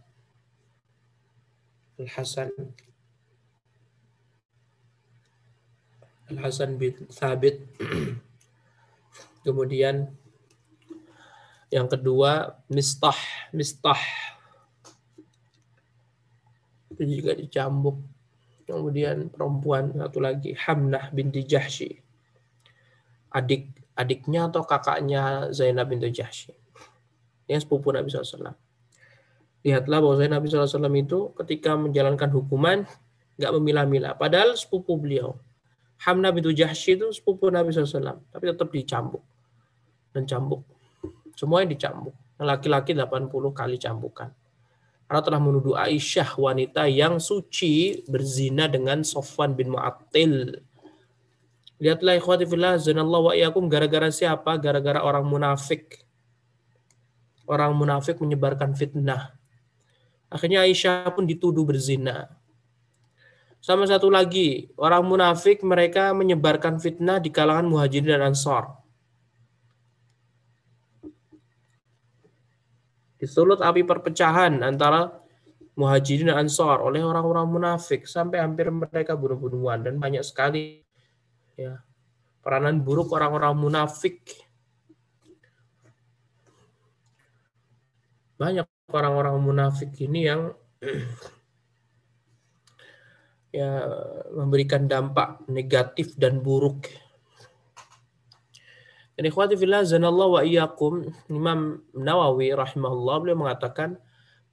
Al-Hasan bin Thabit. Kemudian yang kedua Mistah itu juga dicambuk. Kemudian perempuan satu lagi Hamnah binti Jahsy, adiknya atau kakaknya Zainab binti Jahsy, yang sepupu Nabi SAW. Lihatlah bahwa Nabi SAW itu ketika menjalankan hukuman nggak memilah-milah. Padahal sepupu beliau. Hamnah bintu Jahsy itu sepupu Nabi SAW. Tapi tetap dicambuk. Dan cambuk. Semuanya dicambuk. Laki-laki 80 kali cambukan. Karena telah menuduh Aisyah, wanita yang suci, berzina dengan Sofwan bin Mu'attil. Lihatlah ikhwati fillah zanallahu wa iyyakum, gara-gara siapa? Gara-gara orang munafik. Orang munafik menyebarkan fitnah. Akhirnya Aisyah pun dituduh berzina. Sama satu lagi, orang munafik mereka menyebarkan fitnah di kalangan Muhajirin dan Ansar. Disulut api perpecahan antara Muhajirin dan Ansar oleh orang-orang munafik sampai hampir mereka bunuh-bunuhan, dan banyak sekali ya peranan buruk orang-orang munafik. Banyak orang-orang munafik ini yang ya memberikan dampak negatif dan buruk. Dan ikhwati fillah zanallahu wa iyyakum, Imam Nawawi rahimahullah beliau mengatakan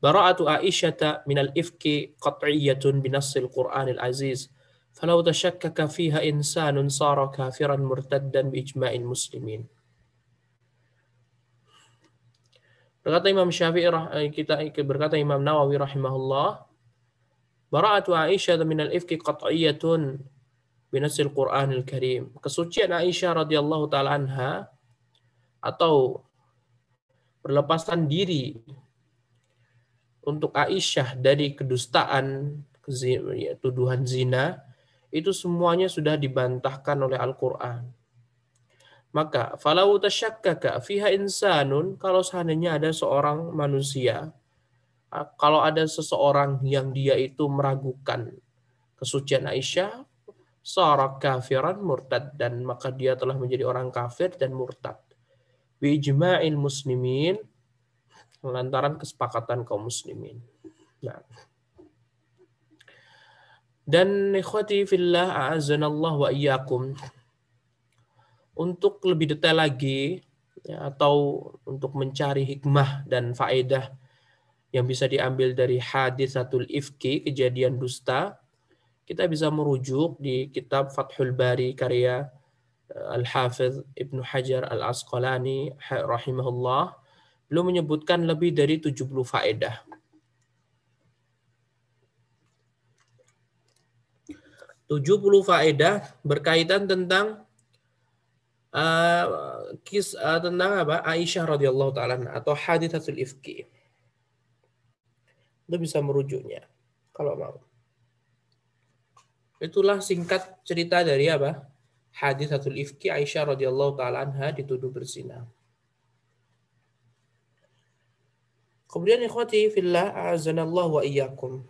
Bara'atu Aisyata minal ifki qat'iyyatun binassil Qur'anil aziz. Falau tashakkaka fiha insanun sara kafiran murtaddan biijma'il muslimin. Berkata Imam Syafi'i berkata Imam Nawawi rahimahullah, bara'atu Aisyah minal ifki qat'iyyatun binasil Qur'anil Karim. Kesucian Aisyah radhiyallahu taala anha atau berlepasan diri untuk Aisyah dari kedustaan, tuduhan zina, itu semuanya sudah dibantahkan oleh Al-Qur'an. Maka falau tasyakkaka fiha insanun, kalau seandainya ada seorang manusia, kalau ada seseorang yang dia itu meragukan kesucian Aisyah, sara kafiran murtad, dan maka dia telah menjadi orang kafir dan murtad. Bi ijma'il muslimin, lantaran kesepakatan kaum muslimin. Nah. Dan ikhwati fillah a'azzanallah wa iyyakum, untuk lebih detail lagi ya, atau untuk mencari hikmah dan faedah yang bisa diambil dari hadisatul ifki, kejadian dusta, kita bisa merujuk di kitab Fathul Bari karya Al-Hafidh Ibnu Hajar Al-Asqalani rahimahullah. Beliau menyebutkan lebih dari 70 faedah. 70 faedah berkaitan tentang tentang apa? Aisyah radhiyallahu taala atau haditsatul ifki. Itu bisa merujuknya kalau mau. Itulah singkat cerita dari apa? Haditsatul ifki, Aisyah radhiyallahu taala anha dituduh berzina. Kemudian ikhwati fillah a'azanallahu wa iyyakum.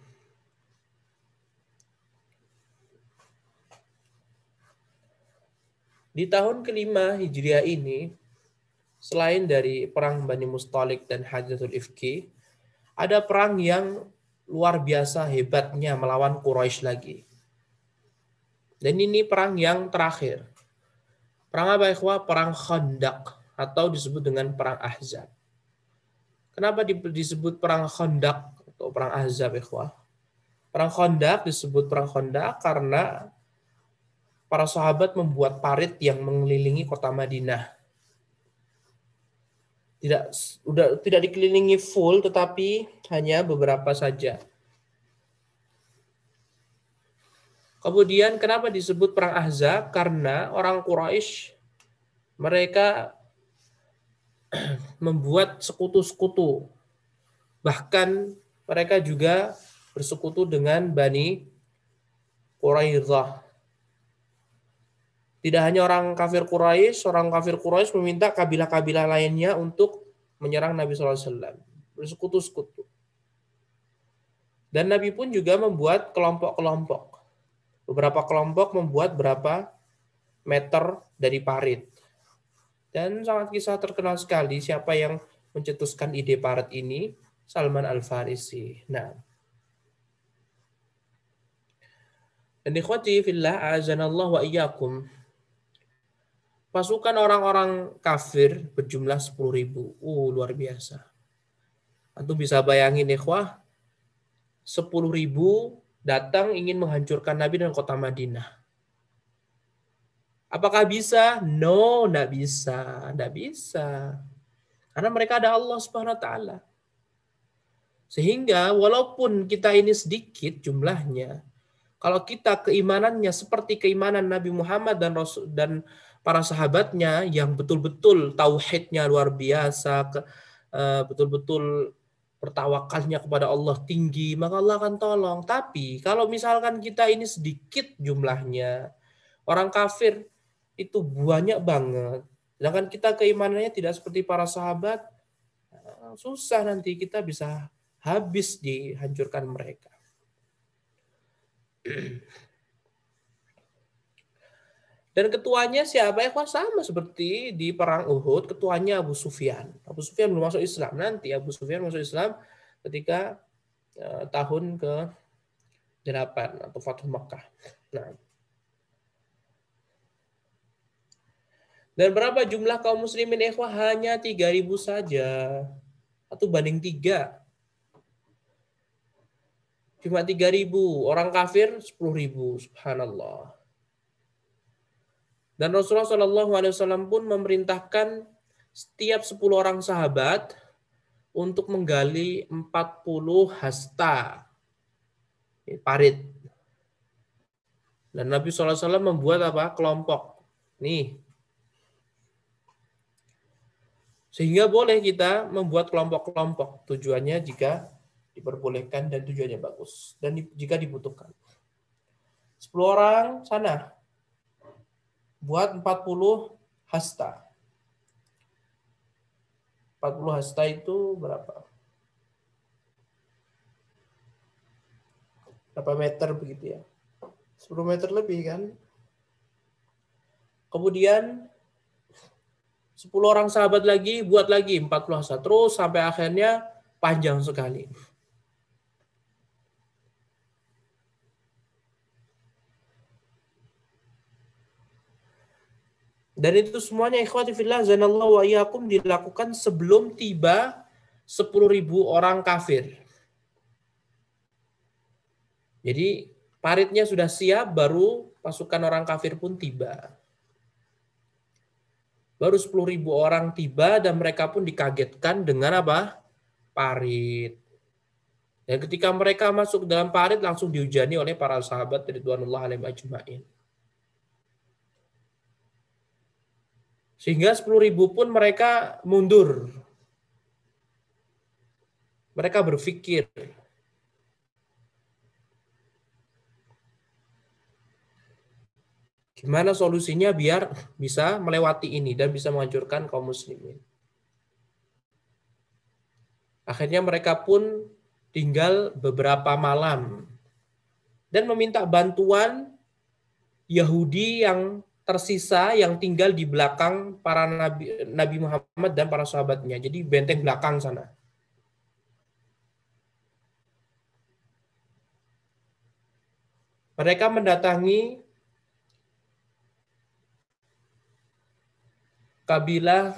Di tahun kelima Hijriah ini, selain dari perang Bani Mustalik dan Haditsatul Ifki, ada perang yang luar biasa hebatnya melawan Quraisy lagi. Dan ini perang yang terakhir. Perang apa ikhwah? Perang Khandaq atau disebut dengan perang Ahzab. Kenapa disebut perang Khandaq atau perang Ahzab ikhwah? Perang Khandaq disebut perang Khandaq karena para sahabat membuat parit yang mengelilingi kota Madinah. Tidak dikelilingi full, tetapi hanya beberapa saja. Kemudian kenapa disebut perang Ahzab? Karena orang Quraisy mereka membuat sekutu-sekutu. Bahkan mereka juga bersekutu dengan Bani Quraidzah. Tidak hanya orang kafir Quraisy meminta kabilah-kabilah lainnya untuk menyerang Nabi SAW. Bersekutu-sekutu. Dan Nabi pun juga membuat kelompok-kelompok. Beberapa kelompok membuat berapa meter dari parit. Dan sangat kisah terkenal sekali siapa yang mencetuskan ide parit ini, Salman Al-Farisi. Nah. Dan ikhwati fillah a'azanallah wa iyyakum. Pasukan orang-orang kafir berjumlah 10.000. Luar biasa. Antum bisa bayangin ikhwah, 10.000 datang ingin menghancurkan Nabi dan kota Madinah. Apakah bisa? No, tidak bisa. Tidak bisa. Karena mereka ada Allah Subhanahu wa taala. Sehingga walaupun kita ini sedikit jumlahnya, kalau kita keimanannya seperti keimanan Nabi Muhammad dan Rasul dan para sahabatnya yang betul-betul tauhidnya luar biasa, betul-betul bertawakalnya kepada Allah tinggi, maka Allah akan tolong. Tapi kalau misalkan kita ini sedikit jumlahnya, orang kafir itu banyak banget, sedangkan kita keimanannya tidak seperti para sahabat, susah nanti kita bisa habis dihancurkan mereka. Dan ketuanya siapa ya? Sama seperti di perang Uhud, ketuanya Abu Sufyan. Abu Sufyan belum masuk Islam. Nanti Abu Sufyan masuk Islam ketika tahun ke-8 atau Fathu Makkah. Nah. Dan berapa jumlah kaum muslimin ikhwah? Hanya 3.000 saja. Atau banding 3. cuma 3.000, orang kafir 10.000, subhanallah. Dan Rasulullah SAW pun memerintahkan setiap 10 orang sahabat untuk menggali 40 hasta parit. Dan Nabi SAW membuat apa? Kelompok. Nih. Sehingga boleh kita membuat kelompok-kelompok. Tujuannya jika diperbolehkan dan tujuannya bagus. Dan jika dibutuhkan. 10 orang sana. Buat 40 hasta. 40 hasta itu berapa? Berapa meter begitu ya? 10 meter lebih kan? Kemudian 10 orang sahabat lagi buat lagi 40 hasta. Terus sampai akhirnya panjang sekali. Dan itu semuanya ikhwati fillah zanallahu wa iyyakum dilakukan sebelum tiba 10.000 orang kafir. Jadi paritnya sudah siap, baru pasukan orang kafir pun tiba. Baru 10.000 orang tiba dan mereka pun dikagetkan dengan apa? Parit. Dan ketika mereka masuk dalam parit langsung dihujani oleh para sahabat ridwanullah alaihim ajmain. Sehingga 10.000 pun mereka mundur. Mereka berpikir, gimana solusinya biar bisa melewati ini dan bisa menghancurkan kaum muslimin. Akhirnya mereka pun tinggal beberapa malam dan meminta bantuan Yahudi yang tersisa yang tinggal di belakang para Nabi Muhammad dan para sahabatnya. Jadi benteng belakang sana. Mereka mendatangi kabilah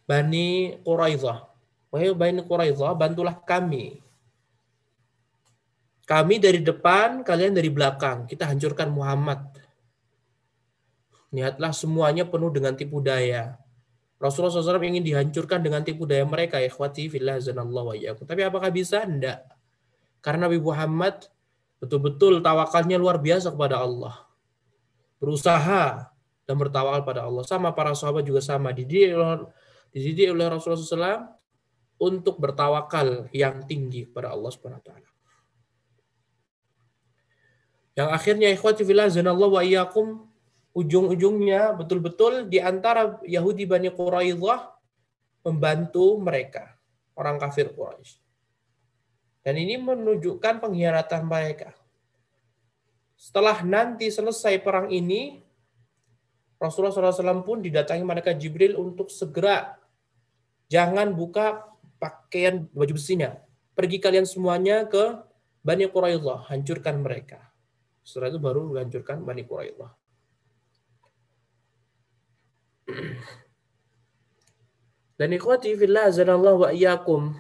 Bani Quraidah. Wahai Bani Quraidah, bantulah kami. Kami dari depan, kalian dari belakang. Kita hancurkan Muhammad. Lihatlah semuanya penuh dengan tipu daya. Rasulullah SAW ingin dihancurkan dengan tipu daya mereka. Ikhwati fillah zanallahu wa iyyakum. Tapi apakah bisa? Tidak. Karena Nabi Muhammad betul-betul tawakalnya luar biasa kepada Allah. Berusaha dan bertawakal pada Allah. Sama para sahabat juga sama. Dididik oleh Rasulullah SAW untuk bertawakal yang tinggi kepada Allah SWT. Yang akhirnya ikhwati fillah zanallahu wa iyyakum, ujung-ujungnya betul-betul di antara Yahudi Bani Quraidah membantu mereka, orang kafir Quraisy. Dan ini menunjukkan pengkhianatan mereka. Setelah nanti selesai perang ini, Rasulullah SAW pun didatangi malaikat Jibril untuk segera jangan buka pakaian baju besinya. Pergi kalian semuanya ke Bani Quraidah, hancurkan mereka. Setelah itu baru hancurkan Bani Quraidah. Dan ikhwati fillah azanallahu wa iyyakum,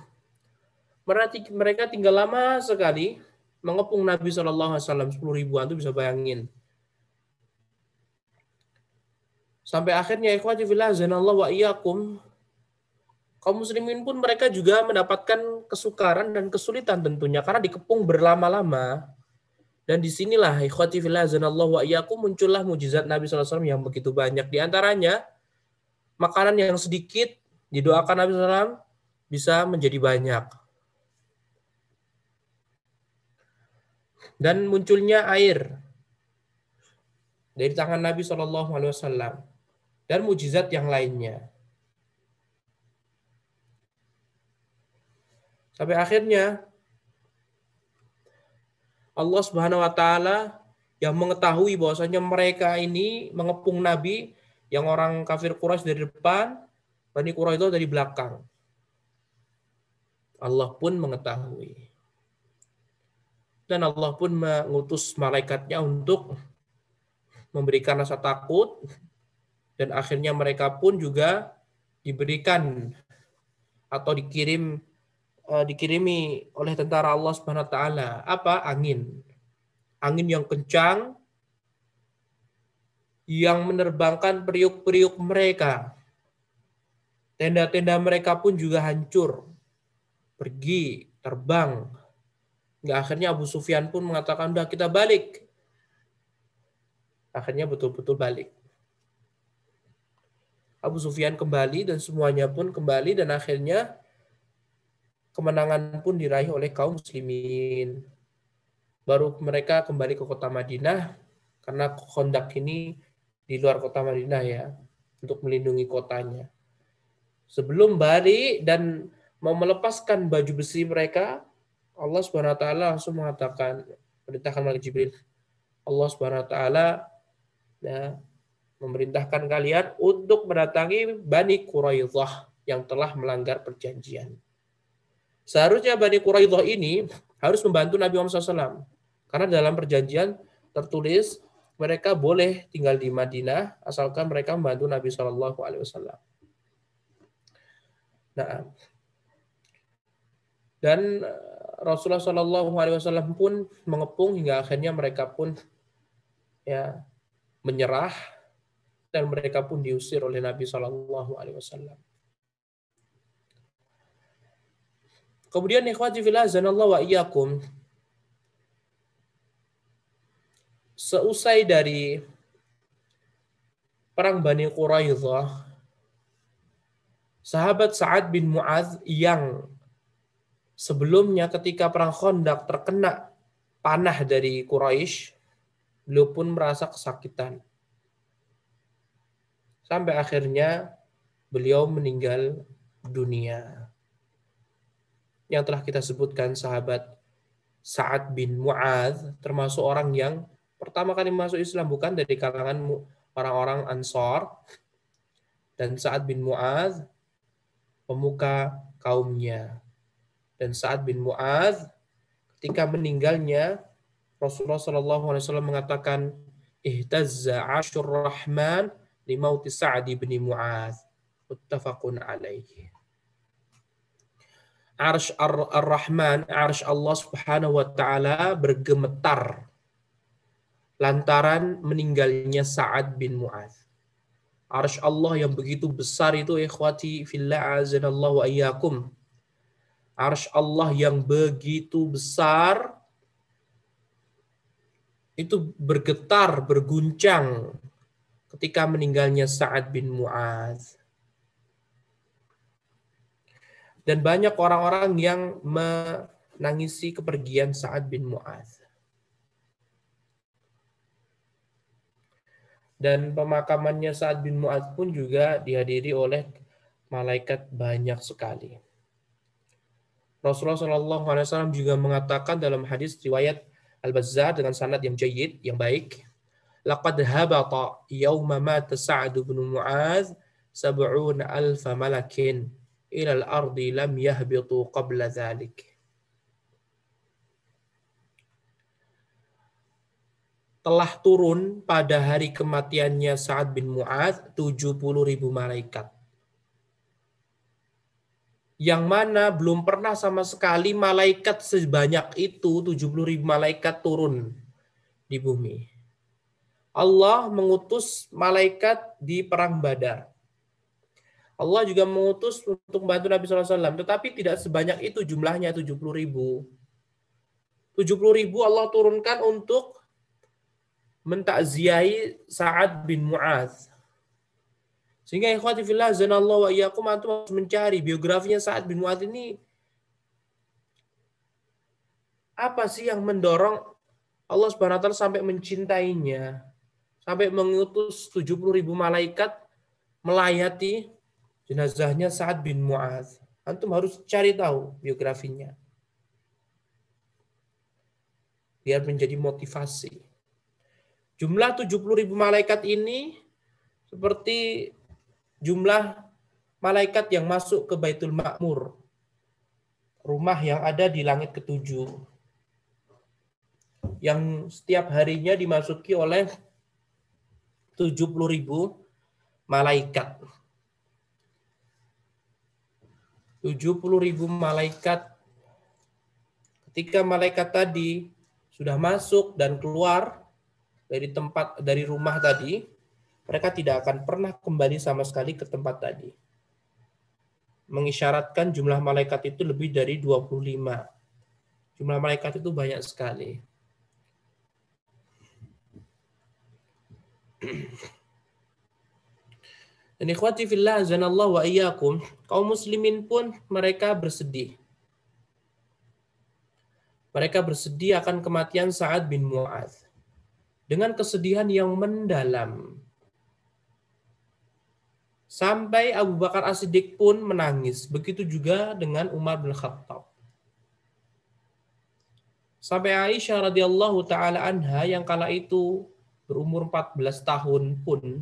mereka tinggal lama sekali mengepung Nabi SAW 10.000-an, itu bisa bayangin. Sampai akhirnya ikhwati fillah azanallahu wa iyyakum, kaum muslimin pun mereka juga mendapatkan kesukaran dan kesulitan tentunya karena dikepung berlama-lama. Dan disinilah ikhwati fillah azanallahu wa iyyakum muncullah mujizat Nabi SAW yang begitu banyak. Di antaranya makanan yang sedikit didoakan Nabi SAW bisa menjadi banyak. Dan munculnya air dari tangan Nabi SAW dan mujizat yang lainnya. Sampai akhirnya Allah Subhanahu wa taala yang mengetahui bahwasanya mereka ini mengepung Nabi, yang orang kafir Quraisy dari depan, Bani Quraidah dari belakang. Allah pun mengetahui. Dan Allah pun mengutus malaikatnya untuk memberikan rasa takut, dan akhirnya mereka pun juga diberikan atau dikirim dikirimi oleh tentara Allah Subhanahu wa taala. Apa? Angin. Angin yang kencang yang menerbangkan periuk-periuk mereka. Tenda-tenda mereka pun juga hancur. Pergi, terbang. Nggak, akhirnya Abu Sufyan pun mengatakan, udah kita balik. Akhirnya betul-betul balik. Abu Sufyan kembali dan semuanya pun kembali dan akhirnya kemenangan pun diraih oleh kaum muslimin. Baru mereka kembali ke kota Madinah karena Khandaq ini di luar kota Madinah ya, untuk melindungi kotanya. Sebelum balik dan mau melepaskan baju besi mereka, Allah Subhanahu wa taala langsung mengatakan, perintahkan malaikat Jibril. Allah Subhanahu wa taala ya, memerintahkan kalian untuk mendatangi Bani Quraidah yang telah melanggar perjanjian. Seharusnya Bani Quraidah ini harus membantu Nabi Muhammad SAW. Karena dalam perjanjian tertulis mereka boleh tinggal di Madinah asalkan mereka membantu Nabi SAW. Nah, dan Rasulullah SAW pun mengepung hingga akhirnya mereka pun ya menyerah dan mereka pun diusir oleh Nabi SAW. Kemudian ikhwati fillah azanallahu wa iyyakum, seusai dari perang Bani Quraidah, sahabat Sa'ad bin Mu'adz yang sebelumnya ketika perang Khandaq terkena panah dari Quraisy, beliau pun merasa kesakitan. Sampai akhirnya beliau meninggal dunia. Yang telah kita sebutkan sahabat Sa'ad bin Mu'adz termasuk orang yang pertama kali masuk Islam, bukan dari kalangan orang-orang Ansor. Dan Sa'ad bin Mu'adz pemuka kaumnya. Dan Sa'ad bin Mu'adz ketika meninggalnya, Rasulullah SAW mengatakan, ihtazza 'arsyur rahman limauti Sa'ad bin Mu'adz. Muttafaqun alaihi. Arsy ar-Rahman, arsy Allah Subhanahu wa taala bergemetar lantaran meninggalnya Sa'ad bin Mu'adz. Arsy Allah yang begitu besar itu, ikhwati fillah azanallahu wa iyyakum. Arsy Allah yang begitu besar itu bergetar, berguncang ketika meninggalnya Sa'ad bin Mu'adz. Dan banyak orang-orang yang menangisi kepergian Sa'ad bin Mu'adz. Dan pemakamannya Sa'ad bin Mu'adz pun juga dihadiri oleh malaikat banyak sekali. Rasulullah SAW juga mengatakan dalam hadis riwayat Al-Bazzar dengan sanad yang jayyid, yang baik, laqad habata yawma mata Sa'ad bin Mu'adz 70,000 malakin ila al-ardi lam yahbitu qabla dzalik. Telah turun pada hari kematiannya Sa'ad bin Mu'adz 70,000 malaikat. Yang mana belum pernah sama sekali malaikat sebanyak itu, 70,000 malaikat turun di bumi. Allah mengutus malaikat di perang Badar. Allah juga mengutus untuk membantu Nabi SAW, tetapi tidak sebanyak itu jumlahnya 70,000. 70,000 Allah turunkan untuk mentakziahi Sa'ad bin Mu'adz. Sehingga ikhwati fillah zanallahu wa iyyakum, antum harus mencari biografinya Sa'ad bin Mu'adz ini. Apa sih yang mendorong Allah Subhanahu wa taala sampai mencintainya, sampai mengutus 70,000 malaikat melayati jenazahnya Sa'ad bin Mu'adz. Antum harus cari tahu biografinya, biar menjadi motivasi. Jumlah 70,000 malaikat ini seperti jumlah malaikat yang masuk ke Baitul Ma'mur, rumah yang ada di langit ketujuh, yang setiap harinya dimasuki oleh 70,000 malaikat. 70,000 malaikat ketika malaikat tadi sudah masuk dan keluar dari rumah tadi, mereka tidak akan pernah kembali sama sekali ke tempat tadi. Mengisyaratkan jumlah malaikat itu lebih dari 25. Jumlah malaikat itu banyak sekali. Dan ikhwati fillah azanallahu wa iyyakum, kaum muslimin pun mereka bersedih. Mereka bersedih akan kematian Sa'ad bin Mu'adz dengan kesedihan yang mendalam. Sampai Abu Bakar As-Siddiq pun menangis. Begitu juga dengan Umar bin Khattab. Sampai Aisyah radhiyallahu taala anha yang kala itu berumur 14 tahun pun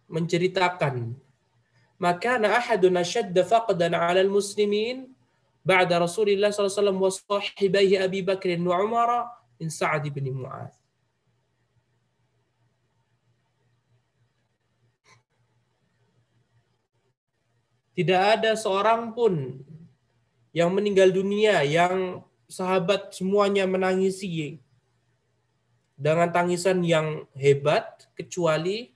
menceritakan, maka ahadun ashadda faqdan 'ala al-muslimin ba'da Rasulillah sallallahu alaihi wasallam wa sahibaihi Abi Bakr wa Umar min Sa'ad bin Mu'adz. Tidak ada seorang pun yang meninggal dunia yang sahabat semuanya menangisi dengan tangisan yang hebat kecuali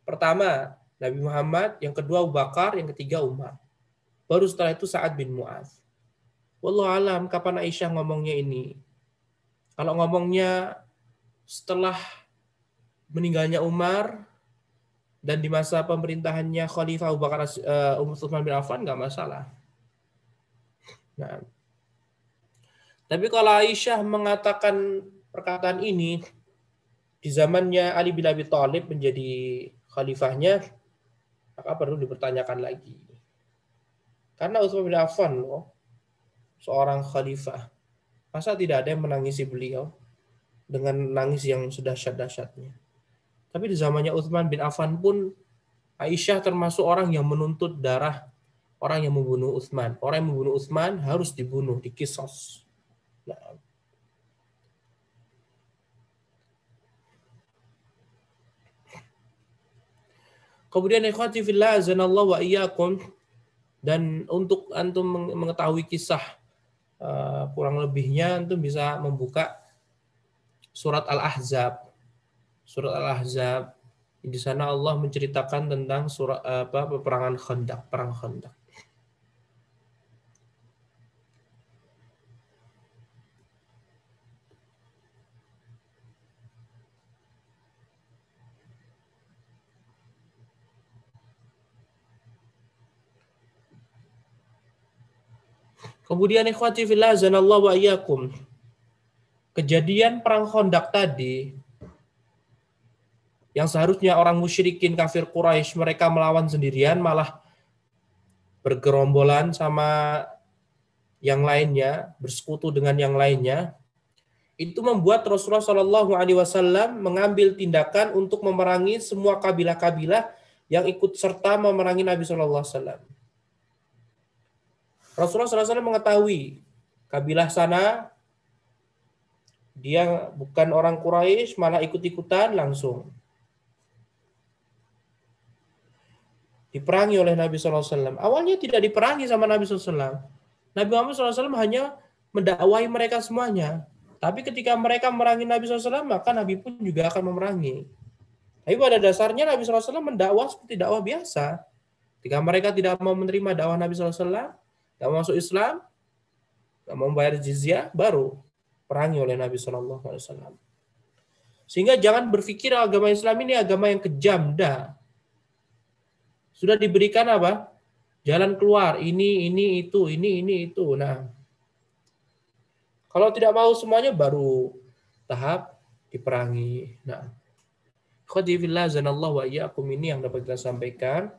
pertama Nabi Muhammad, yang kedua Abu Bakar, yang ketiga Umar. Baru setelah itu Sa'ad bin Mu'adz. Wallahu alam kapan Aisyah ngomongnya ini. Kalau ngomongnya setelah meninggalnya Umar dan di masa pemerintahannya Khalifah Abu Bakar Utsman bin Affan nggak masalah. Nah, tapi kalau Aisyah mengatakan perkataan ini di zamannya Ali bin Abi Thalib menjadi khalifahnya, maka perlu dipertanyakan lagi. Karena Utsman bin Affan loh, seorang khalifah. Masa tidak ada yang menangisi beliau dengan nangis yang sedahsyat-dahsyatnya. Tapi di zamannya Utsman bin Affan pun Aisyah termasuk orang yang menuntut darah orang yang membunuh Utsman. Orang yang membunuh Utsman harus dibunuh, dikisos. Nah, kemudian ikhwati fillah azanallahu wa iyyakum, dan untuk antum mengetahui kisah kurang lebihnya, antum bisa membuka surat Al-Ahzab. Surat Al-Ahzab, di sana Allah menceritakan tentang peperangan Khandaq, perang Khandaq. Kemudian ikhwati fillah zanallahu wa iyyakum, kejadian perang Khandaq tadi yang seharusnya orang musyrikin kafir Quraisy mereka melawan sendirian malah bergerombolan sama yang lainnya, bersekutu dengan yang lainnya, itu membuat Rasulullah Shallallahu Alaihi Wasallam mengambil tindakan untuk memerangi semua kabilah-kabilah yang ikut serta memerangi Nabi Shallallahu Alaihi Wasallam. Rasulullah SAW mengetahui kabilah sana dia bukan orang Quraisy, malah ikut-ikutan, langsung diperangi oleh Nabi SAW. Awalnya tidak diperangi sama Nabi SAW. Nabi Muhammad SAW hanya mendakwai mereka semuanya. Tapi ketika mereka memerangi Nabi SAW, maka Nabi pun juga akan memerangi. Tapi pada dasarnya Nabi SAW mendakwah seperti dakwah biasa. Ketika mereka tidak mau menerima dakwah Nabi SAW, tidak mau masuk Islam, tidak mau membayar jizyah, baru perangi oleh Nabi SAW. Sehingga jangan berpikir agama Islam ini agama yang kejam, dah. Sudah diberikan apa? Jalan keluar, ini, itu, ini, itu. Nah, kalau tidak mau semuanya baru tahap diperangi. Nah, khadifillah zanallahu wa iyyakum, ini yang dapat kita sampaikan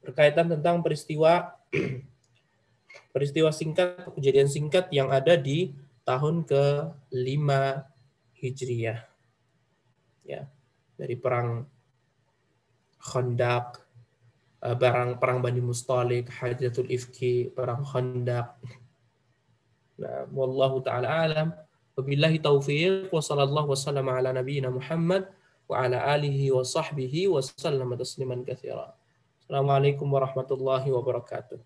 berkaitan tentang peristiwa singkat, kejadian singkat yang ada di tahun ke-5 Hijriah. Ya, dari perang Khandaq, perang Bani Mustalik, Hajjatul Ifki, perang Khandaq. Nah, wallahu taala alam. Wabillahi taufiq wa sallallahu wasallam ala nabiyyina Muhammad wa ala alihi wa sahbihi wa sallama tasliman katsira. Assalamualaikum warahmatullahi wabarakatuh.